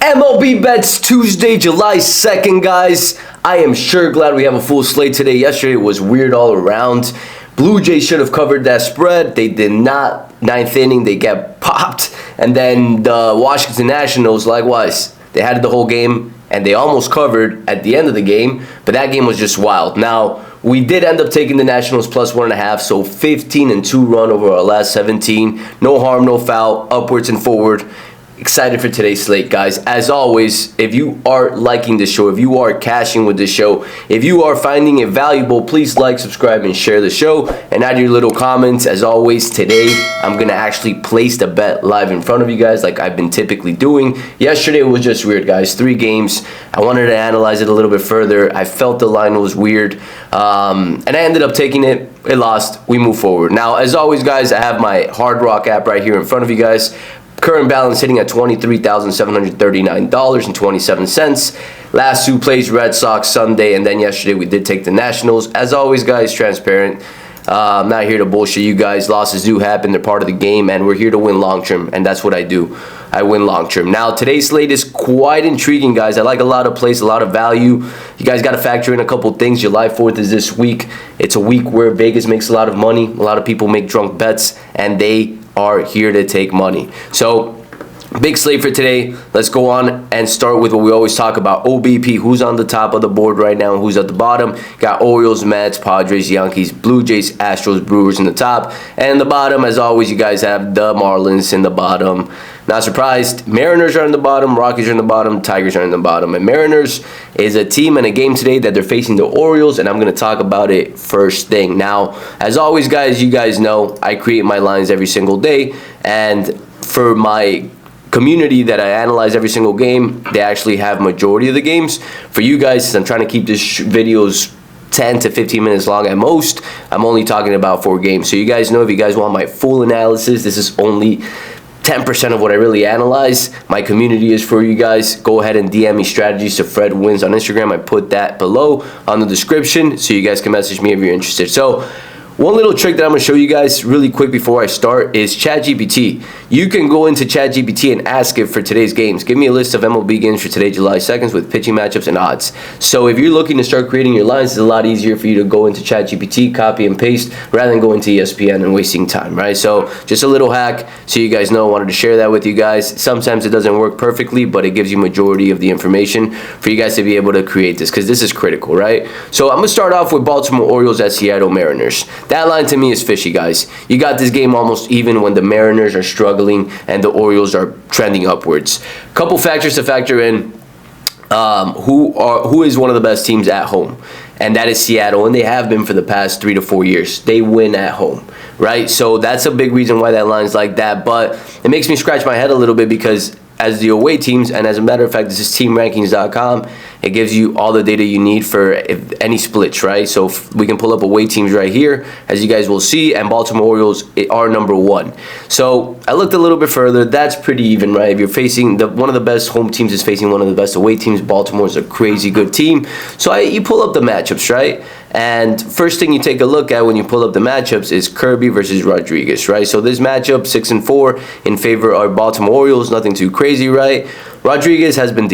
MLB Bets Tuesday, July 2nd, guys. I am sure glad we have a full slate today. Yesterday was weird all around. Blue Jays should have covered that spread. They did not. Ninth inning, they get popped. And then the Washington Nationals, likewise, they had the whole game, and they almost covered at the end of the game. But that game was just wild. Now, we did end up taking the Nationals plus 1.5, so 15-2 run over our last 17. No harm, no foul, upwards and forward. Excited for today's slate, guys. As always, if you are liking the show, if you are cashing with the show, if you are finding it valuable, please like, subscribe, and share the show, and add your little comments. As always, today I'm going to actually place the bet live in front of you guys like I've been typically doing. Yesterday was just weird, guys. 3 games. I wanted to analyze it a little bit further. I felt the line was weird, and I ended up taking it. It lost. We move forward. Now, as always, guys, I have my Hard Rock app right here in front of you guys. Current balance sitting at $23,739.27. Last 2 plays, Red Sox Sunday, and then yesterday we did take the Nationals. As always, guys, transparent. I'm not here to bullshit you guys. Losses do happen. They're part of the game, and we're here to win long term, and that's what I do. I win long term. Now, today's slate is quite intriguing, guys. I like a lot of plays, a lot of value. You guys got to factor in a couple things. July 4th is this week. It's a week where Vegas makes a lot of money. A lot of people make drunk bets, and they are here to take money. So, big slate for today. Let's go on and start with what we always talk about, OBP. Who's on the top of the board right now and who's at the bottom? Got Orioles, Mets, Padres, Yankees, Blue Jays, Astros, Brewers in the top. And the bottom, as always, you guys have the Marlins in the bottom. Not surprised. Mariners are in the bottom. Rockies are in the bottom. Tigers are in the bottom. And Mariners is a team and a game today that they're facing the Orioles, and I'm going to talk about it first thing. Now, as always, guys, you guys know I create my lines every single day, and for my community that I analyze every single game, they actually have majority of the games. For you guys, since I'm trying to keep this videos 10 to 15 minutes long at most, I'm only talking about 4 games. So you guys know, if you guys want my full analysis, this is only 10% of what I really analyze. My community is for you guys. Go ahead and DM me strategies to Fred Wins on Instagram. I put that below on the description so you guys can message me if you're interested. So, one little trick that I'm going to show you guys really quick before I start is ChatGPT. You can go into ChatGPT and ask it for today's games. Give me a list of MLB games for today, July 2nd, with pitching matchups and odds. So if you're looking to start creating your lines, it's a lot easier for you to go into ChatGPT, copy and paste, rather than going to ESPN and wasting time, right? So just a little hack so you guys know. I wanted to share that with you guys. Sometimes it doesn't work perfectly, but it gives you majority of the information for you guys to be able to create this, because this is critical, right? So I'm going to start off with Baltimore Orioles at Seattle Mariners. That line to me is fishy, guys. You got this game almost even when the Mariners are struggling and the Orioles are trending upwards. Couple factors to factor in. Who is one of the best teams at home? And that is Seattle, and they have been for the past 3 to 4 years. They win at home, right? So that's a big reason why that line's like that. But it makes me scratch my head a little bit, because as the away teams, and as a matter of fact, this is teamrankings.com, it gives you all the data you need for any splits, right? So we can pull up away teams right here, as you guys will see, and Baltimore Orioles are number 1. So I looked a little bit further. That's pretty even, right? If you're facing one of the best home teams is facing one of the best away teams, Baltimore is a crazy good team. So you pull up the matchups, right? And first thing you take a look at when you pull up the matchups is Kirby versus Rodriguez, right? So this matchup, 6-4 in favor of Baltimore Orioles. Nothing too crazy, right? Rodriguez has been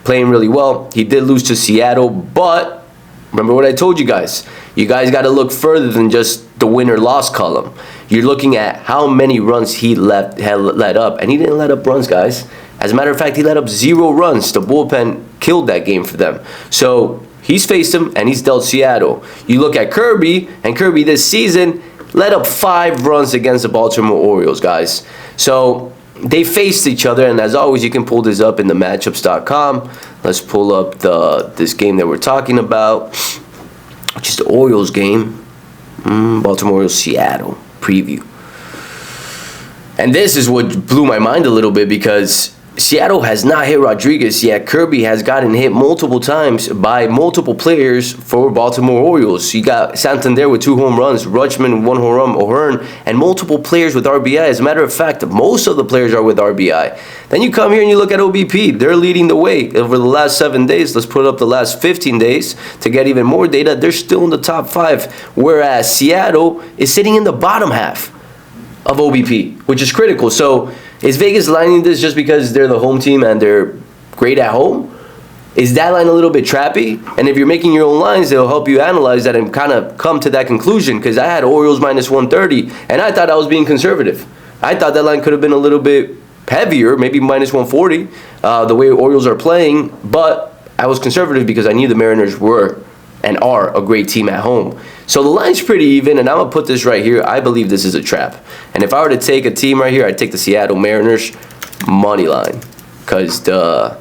playing really well. He did lose to Seattle, but remember what I told you guys. You guys got to look further than just the win or loss column. You're looking at how many runs he let up, and he didn't let up runs, guys. As a matter of fact, he let up 0 runs. The bullpen killed that game for them. So he's faced them, and he's dealt Seattle. You look at Kirby, and Kirby this season let up 5 runs against the Baltimore Orioles, guys. So they faced each other, and as always, you can pull this up in the matchups.com. Let's pull up this game that we're talking about, which is the Orioles game. Baltimore Orioles, Seattle preview. And this is what blew my mind a little bit, because Seattle has not hit Rodriguez yet. Kirby has gotten hit multiple times by multiple players for Baltimore Orioles. You got Santander with 2 home runs, Rutschman 1 home run, O'Hearn, and multiple players with RBI. As a matter of fact, most of the players are with RBI. Then you come here and you look at OBP. They're leading the way over the last 7 days. Let's put up the last 15 days to get even more data. They're still in the top 5, whereas Seattle is sitting in the bottom half of OBP, which is critical. So is Vegas lining this just because they're the home team and they're great at home. Is that line a little bit trappy? And if you're making your own lines, it'll help you analyze that and kind of come to that conclusion, because I had Orioles minus 130, and I thought I was being conservative. I thought that line could have been a little bit heavier, maybe minus 140, the way Orioles are playing, but I was conservative because I knew the Mariners were and are a great team at home. So the line's pretty even, and I'm going to put this right here. I believe this is a trap. And if I were to take a team right here, I'd take the Seattle Mariners money line, because the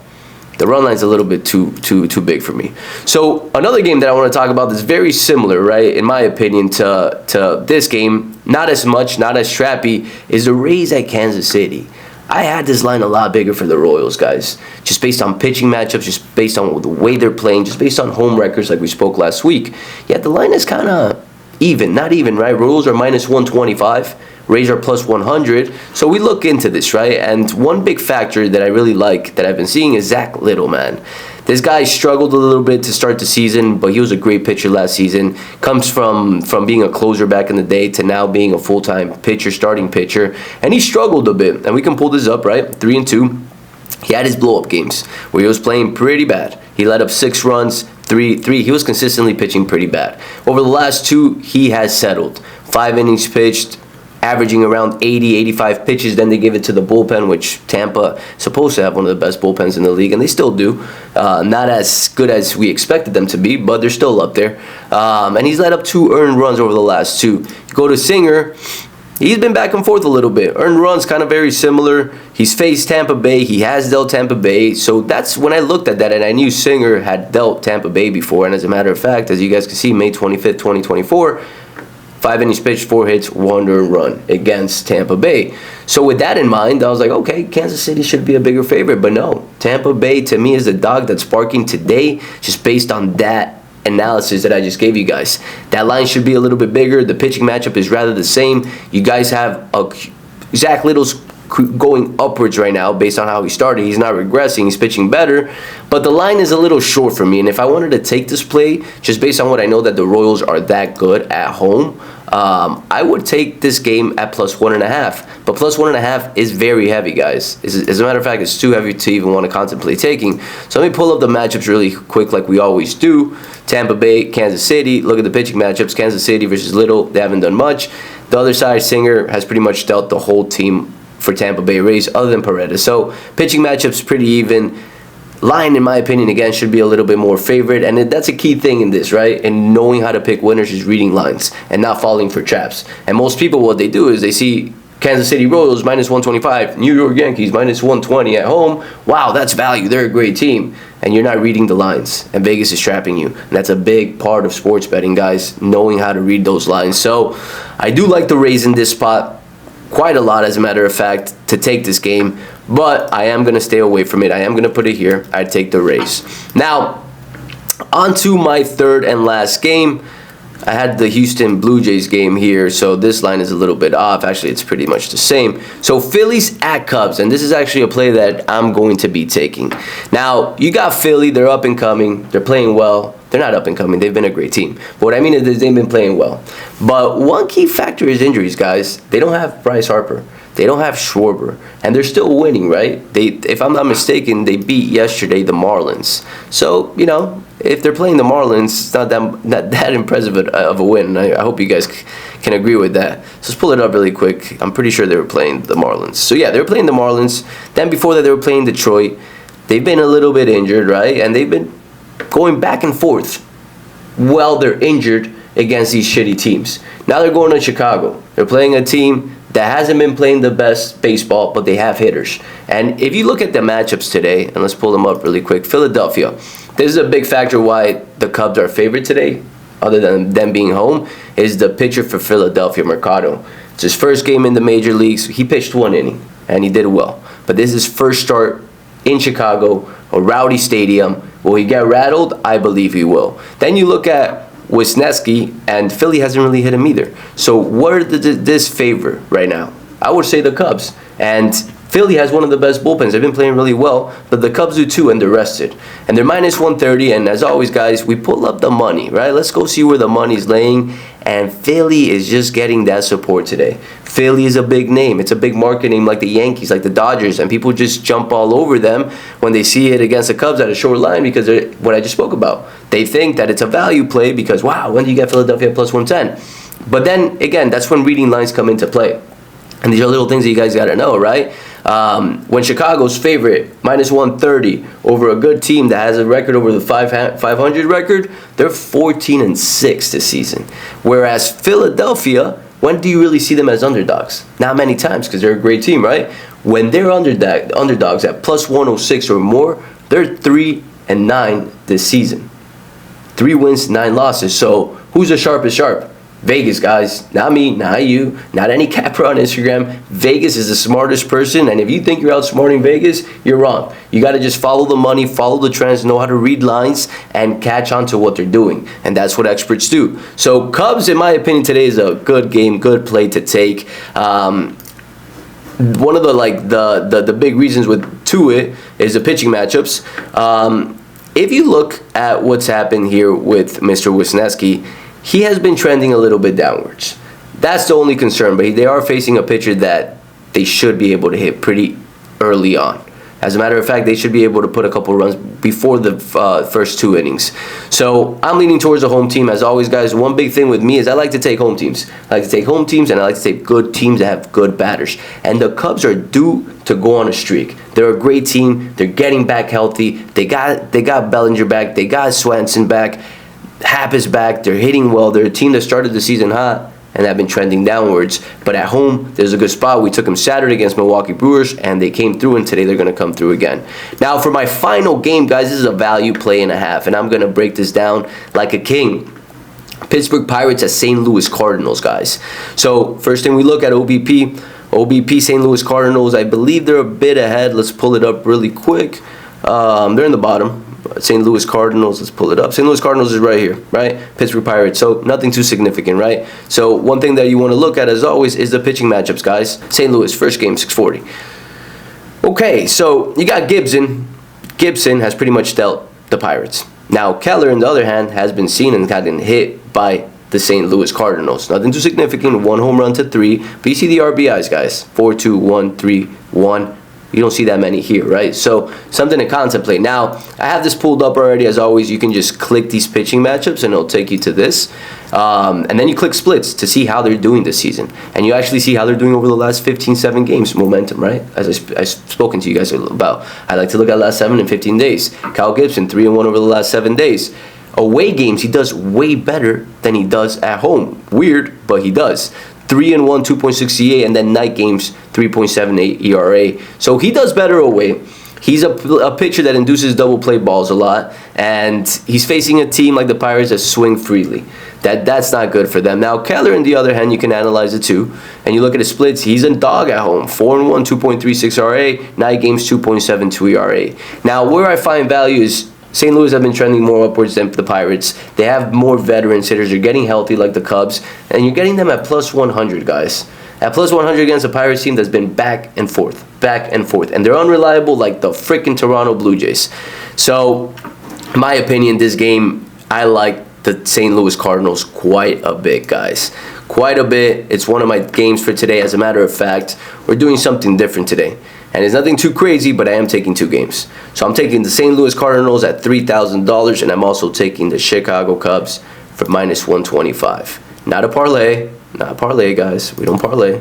run line's a little bit too big for me. So another game that I want to talk about that's very similar, right, in my opinion, to this game, not as much, not as trappy, is the Rays at Kansas City. I had this line a lot bigger for the Royals, guys, just based on pitching matchups, just based on the way they're playing, just based on home records like we spoke last week. Yeah, the line is kind of even, not even, right? Royals are minus 125. Rays are plus 100. So we look into this, right? And one big factor that I really like that I've been seeing is Zach Little, man. This guy struggled a little bit to start the season, but he was a great pitcher last season. Comes from being a closer back in the day to now being a full-time pitcher, starting pitcher. And he struggled a bit. And we can pull this up, right? 3-2. He had his blow-up games where he was playing pretty bad. He let up 6 runs, 3. He was consistently pitching pretty bad. Over the last 2, he has settled. 5 innings pitched, averaging around 80, 85 pitches. Then they give it to the bullpen, which Tampa is supposed to have one of the best bullpens in the league, and they still do. Not as good as we expected them to be, but they're still up there. And he's let up 2 earned runs over the last 2. You go to Singer, he's been back and forth a little bit. Earned runs kind of very similar. He's faced Tampa Bay. He has dealt Tampa Bay. So that's when I looked at that, and I knew Singer had dealt Tampa Bay before. And as a matter of fact, as you guys can see, May 25th, 2024, 5 innings pitched, 4 hits, 1 earned run against Tampa Bay. So with that in mind, I was like, okay, Kansas City should be a bigger favorite. But no, Tampa Bay to me is the dog that's barking today, just based on that analysis that I just gave you guys. That line should be a little bit bigger. The pitching matchup is rather the same. You guys have Zach Little's going upwards right now based on how he started. He's not regressing. He's pitching better. But the line is a little short for me. And if I wanted to take this play, just based on what I know that the Royals are that good at home, I would take this game at plus 1.5. But plus 1.5 is very heavy, guys. As a matter of fact, it's too heavy to even want to contemplate taking. So let me pull up the matchups really quick like we always do. Tampa Bay, Kansas City. Look at the pitching matchups. Kansas City versus Little. They haven't done much. The other side, Singer has pretty much dealt the whole team for Tampa Bay Rays other than Paredes. So pitching matchups pretty even. Line, in my opinion, again, should be a little bit more favorite. And that's a key thing in this, right? And knowing how to pick winners is reading lines and not falling for traps. And most people, what they do is they see Kansas City Royals minus 125, New York Yankees minus 120 at home. Wow, that's value. They're a great team. And you're not reading the lines. And Vegas is trapping you. And that's a big part of sports betting, guys, knowing how to read those lines. So I do like the Rays in this spot quite a lot, as a matter of fact, to take this game. But I am going to stay away from it. I am going to put it here. I'd take the Rays. Now, on to my third and last game. I had the Houston Blue Jays game here, so this line is a little bit off. Actually, it's pretty much the same. So Phillies at Cubs, and this is actually a play that I'm going to be taking. Now, you got Philly. They're up and coming. They're playing well. They're not up and coming. They've been a great team. But what I mean is they've been playing well. But one key factor is injuries, guys. They don't have Bryce Harper. They don't have Schwarber. And they're still winning, right? If I'm not mistaken, they beat yesterday the Marlins. So, you know, if they're playing the Marlins, it's not that impressive of a win. I hope you guys can agree with that. So let's pull it up really quick. I'm pretty sure they were playing the Marlins. So, yeah, they were playing the Marlins. Then before that, they were playing Detroit. They've been a little bit injured, right? And they've been going back and forth while they're injured against these shitty teams. Now they're going to Chicago. They're playing a team that hasn't been playing the best baseball, but they have hitters. And if you look at the matchups today, and let's pull them up really quick, Philadelphia. This is a big factor why the Cubs are favored today, other than them being home, is the pitcher for Philadelphia, Mercado. It's his first game in the major leagues. He pitched 1 inning, and he did well. But this is his first start in Chicago, a rowdy stadium. Will he get rattled? I believe he will. Then you look at Wisniewski, and Philly hasn't really hit him either. So where does this favor right now? I would say the Cubs. And Philly has one of the best bullpens. They've been playing really well, but the Cubs do too, and they're rested. And they're minus 130, and as always, guys, we pull up the money, right? Let's go see where the money's laying, and Philly is just getting that support today. Philly is a big name. It's a big market name like the Yankees, like the Dodgers, and people just jump all over them when they see it against the Cubs at a short line because of what I just spoke about. They think that it's a value play because, wow, when do you get Philadelphia plus 110? But then, again, that's when reading lines come into play. And these are little things that you guys got to know, right? When Chicago's favorite, minus 130, over a good team that has a record over the 500 record, they're 14-6 this season. Whereas Philadelphia, when do you really see them as underdogs? Not many times because they're a great team, right? When they're underdogs at plus 106 or more, they're 3-9 this season. 3 wins, 9 losses. So who's the sharpest sharp? Vegas, guys. Not me, not you, not any capper on Instagram. Vegas is the smartest person, and if you think you're outsmarting Vegas, you're wrong. You got to just follow the money, follow the trends, know how to read lines, and catch on to what they're doing. And that's what experts do. So Cubs, in my opinion, today is a good game, good play to take. One of the big reasons to it is the pitching matchups. If you look at what's happened here with Mr. Wisniewski, he has been trending a little bit downwards. That's the only concern, but they are facing a pitcher that they should be able to hit pretty early on. As a matter of fact, they should be able to put a couple runs before the first 2 innings. So I'm leaning towards the home team. As always, guys, one big thing with me is I like to take home teams. I like to take home teams, and I like to take good teams that have good batters. And the Cubs are due to go on a streak. They're a great team. They're getting back healthy. They got Bellinger back. They got Swanson back. Happ is back. They're hitting well. They're a team that started the season hot and have been trending downwards. But at home, there's a good spot. We took them Saturday against Milwaukee Brewers, and they came through, and today they're going to come through again. Now, for my final game, guys, this is a value play and a half, and I'm going to break this down like a king. Pittsburgh Pirates at St. Louis Cardinals, guys. So, first thing we look at OBP. OBP, St. Louis Cardinals, I believe they're a bit ahead. Let's pull it up really quick. They're in the bottom. St. Louis Cardinals, let's pull it up. St. Louis Cardinals is right here, right? Pittsburgh Pirates, so nothing too significant, right? So one thing that you want to look at, as always, is the pitching matchups, guys. St. Louis, first game, 640. Okay, so you got Gibson. Gibson has pretty much dealt the Pirates. Now, Keller, on the other hand, has been seen and gotten hit by the St. Louis Cardinals. Nothing too significant, 1 home run to 3. But you see the RBIs, guys. 4, 2, 1, 3, 1. You don't see that many here, right? So something to contemplate. Now, I have this pulled up already. As always, you can just click these pitching matchups and it'll take you to this. And then you click splits to see how they're doing this season. And you actually see how they're doing over the last 15-7 games. Momentum, right? As I've spoken to you guys about. I like to look at the last 7 and 15 days. Kyle Gibson, 3-1 over the last 7 days. Away games, he does way better than he does at home. Weird, but he does. 3-1, 2.68, and then night games, 3.78 ERA. So he does better away. He's a pitcher that induces double play balls a lot, and he's facing a team like the Pirates that swing freely. That's not good for them. Now, Keller, on the other hand, you can analyze it too, and you look at his splits. He's a dog at home, 4-1, 2.36 ERA, night games, 2.72 ERA. Now, where I find value is St. Louis have been trending more upwards than the Pirates. They have more veteran hitters. They're getting healthy like the Cubs. And you're getting them at plus 100, guys. At plus 100 against a Pirates team that's been back and forth. And they're unreliable like the freaking Toronto Blue Jays. So, in my opinion, this game, I like the St. Louis Cardinals quite a bit, guys. Quite a bit. It's one of my games for today. As a matter of fact, we're doing something different today. And it's nothing too crazy, but I am taking 2 games. So I'm taking the St. Louis Cardinals at $3,000, and I'm also taking the Chicago Cubs for minus 125. Not a parlay. Not a parlay, guys. We don't parlay.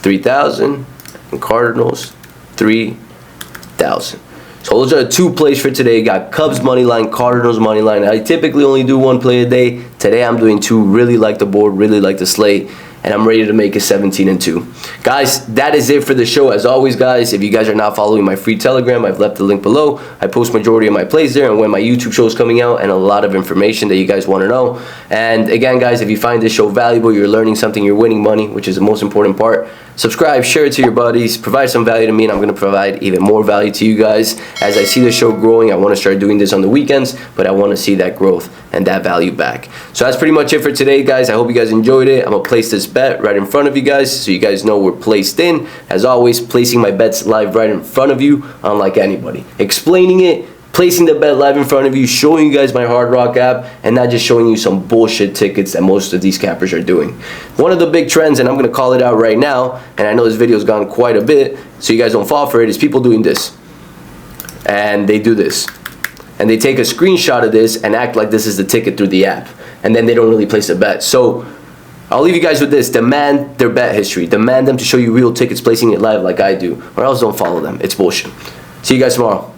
3,000 and Cardinals 3,000. So those are the 2 plays for today. Got Cubs money line, Cardinals money line. I typically only do 1 play a day. Today I'm doing 2. Really like the board, really like the slate. And I'm ready to make it 17-2. Guys, that is it for the show. As always, guys, if you guys are not following my free Telegram, I've left the link below. I post majority of my plays there and when my YouTube show is coming out and a lot of information that you guys want to know. And again, guys, if you find this show valuable, you're learning something, you're winning money, which is the most important part, subscribe, share it to your buddies, provide some value to me, and I'm going to provide even more value to you guys. As I see the show growing, I want to start doing this on the weekends, but I want to see that growth and that value back. So that's pretty much it for today, guys. I hope you guys enjoyed it. I'm going to place this bet right in front of you guys so you guys know we're placed in. As always, placing my bets live right in front of you, unlike anybody. Explaining it, placing the bet live in front of you, showing you guys my Hard Rock app, and not just showing you some bullshit tickets that most of these cappers are doing. One of the big trends, and I'm going to call it out right now, and I know this video's gone quite a bit, so you guys don't fall for it, is people doing this. And they do this. And they take a screenshot of this and act like this is the ticket through the app. And then they don't really place a bet. So I'll leave you guys with this. Demand their bet history. Demand them to show you real tickets placing it live like I do. Or else don't follow them. It's bullshit. See you guys tomorrow.